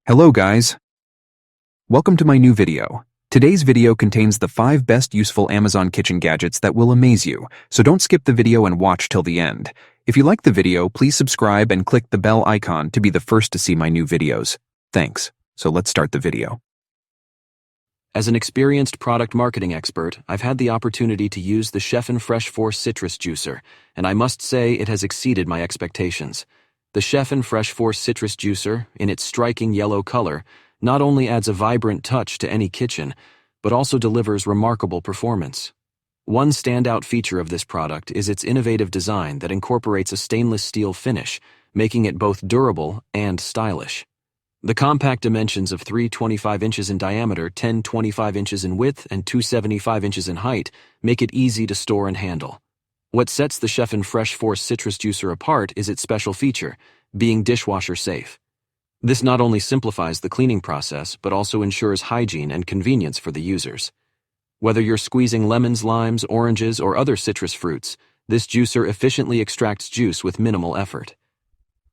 Hello guys! Welcome to my new video. Today's video contains the 5 best useful Amazon kitchen gadgets that will amaze you, so don't skip the video and watch till the end. If you like the video, please subscribe and click the bell icon to be the first to see my new videos. Thanks. So let's start the video. As an experienced product marketing expert, I've had the opportunity to use the Chef Fresh Force Citrus Juicer, and I must say it has exceeded my expectations. The Chef Fresh Force Citrus Juicer, in its striking yellow color, not only adds a vibrant touch to any kitchen, but also delivers remarkable performance. One standout feature of this product is its innovative design that incorporates a stainless steel finish, making it both durable and stylish. The compact dimensions of 3.25 inches in diameter, 10.25 inches in width, and 2.75 inches in height make it easy to store and handle. What sets the Chef Fresh Force Citrus Juicer apart is its special feature, being dishwasher safe. This not only simplifies the cleaning process, but also ensures hygiene and convenience for the users. Whether you're squeezing lemons, limes, oranges, or other citrus fruits, this juicer efficiently extracts juice with minimal effort.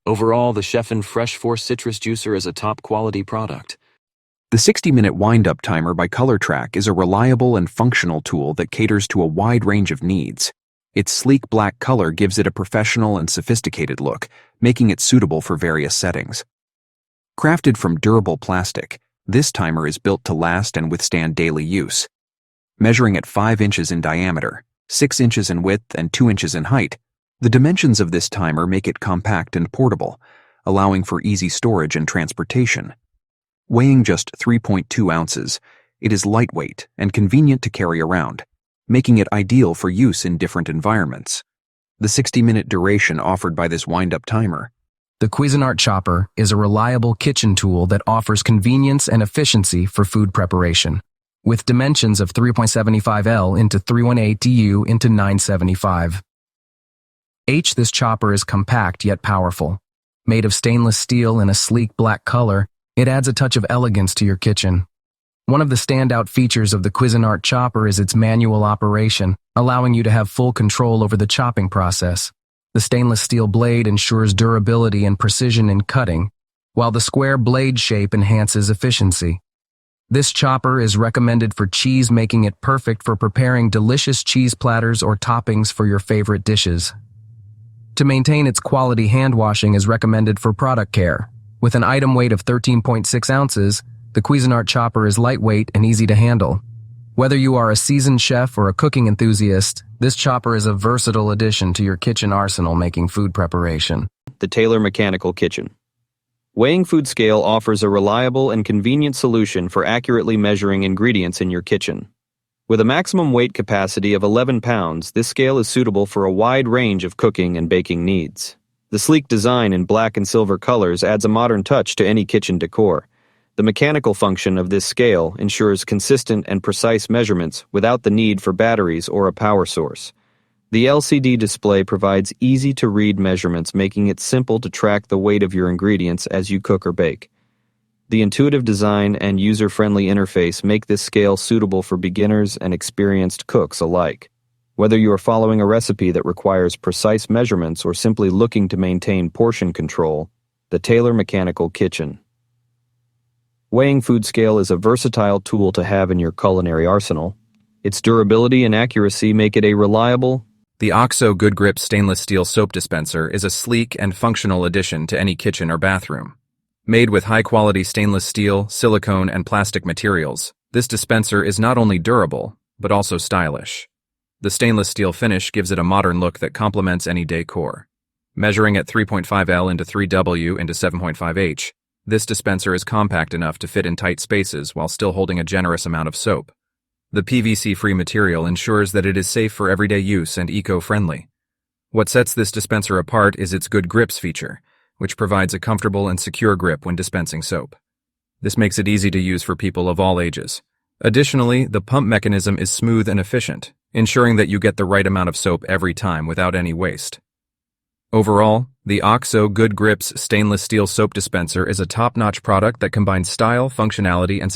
Overall, the Chef Fresh Force Citrus Juicer is a top-quality product. The 60-minute wind-up timer by ColorTrack is a reliable and functional tool that caters to a wide range of needs. Its sleek black color gives it a professional and sophisticated look, making it suitable for various settings. Crafted from durable plastic, this timer is built to last and withstand daily use. Measuring at 5 inches in diameter, 6 inches in width, and 2 inches in height, the dimensions of this timer make it compact and portable, allowing for easy storage and transportation. Weighing just 3.2 ounces, it is lightweight and convenient to carry around, making it ideal for use in different environments. The 60-minute duration offered by this wind-up timer. The Cuisinart Chopper is a reliable kitchen tool that offers convenience and efficiency for food preparation. With dimensions of 3.75 L into 318 U into 975 H, this chopper is compact yet powerful. Made of stainless steel in a sleek black color, it adds a touch of elegance to your kitchen. One of the standout features of the Cuisinart Chopper is its manual operation, allowing you to have full control over the chopping process. The stainless steel blade ensures durability and precision in cutting, while the square blade shape enhances efficiency. This chopper is recommended for cheese, making it perfect for preparing delicious cheese platters or toppings for your favorite dishes. To maintain its quality, hand washing is recommended for product care. With an item weight of 13.6 ounces, the Cuisinart Chopper is lightweight and easy to handle. Whether you are a seasoned chef or a cooking enthusiast, this chopper is a versatile addition to your kitchen arsenal, making food preparation. The Taylor Mechanical Kitchen. Weighing Food Scale offers a reliable and convenient solution for accurately measuring ingredients in your kitchen. With a maximum weight capacity of 11 pounds, this scale is suitable for a wide range of cooking and baking needs. The sleek design in black and silver colors adds a modern touch to any kitchen decor. The mechanical function of this scale ensures consistent and precise measurements without the need for batteries or a power source. The LCD display provides easy-to-read measurements, making it simple to track the weight of your ingredients as you cook or bake. The intuitive design and user-friendly interface make this scale suitable for beginners and experienced cooks alike. Whether you are following a recipe that requires precise measurements or simply looking to maintain portion control, the Taylor Mechanical Kitchen. Weighing Food Scale is a versatile tool to have in your culinary arsenal. Its durability and accuracy make it a reliable. The OXO Good Grip stainless steel soap dispenser is a sleek and functional addition to any kitchen or bathroom. Made with high-quality stainless steel, silicone, and plastic materials, this dispenser is not only durable, but also stylish. The stainless steel finish gives it a modern look that complements any decor. Measuring at 3.5 L into 3 W into 7.5 H, this dispenser is compact enough to fit in tight spaces while still holding a generous amount of soap. The PVC-free material ensures that it is safe for everyday use and eco-friendly. What sets this dispenser apart is its Good Grips feature, which provides a comfortable and secure grip when dispensing soap. This makes it easy to use for people of all ages. Additionally, the pump mechanism is smooth and efficient, ensuring that you get the right amount of soap every time without any waste. Overall, the OXO Good Grips stainless steel soap dispenser is a top-notch product that combines style, functionality, and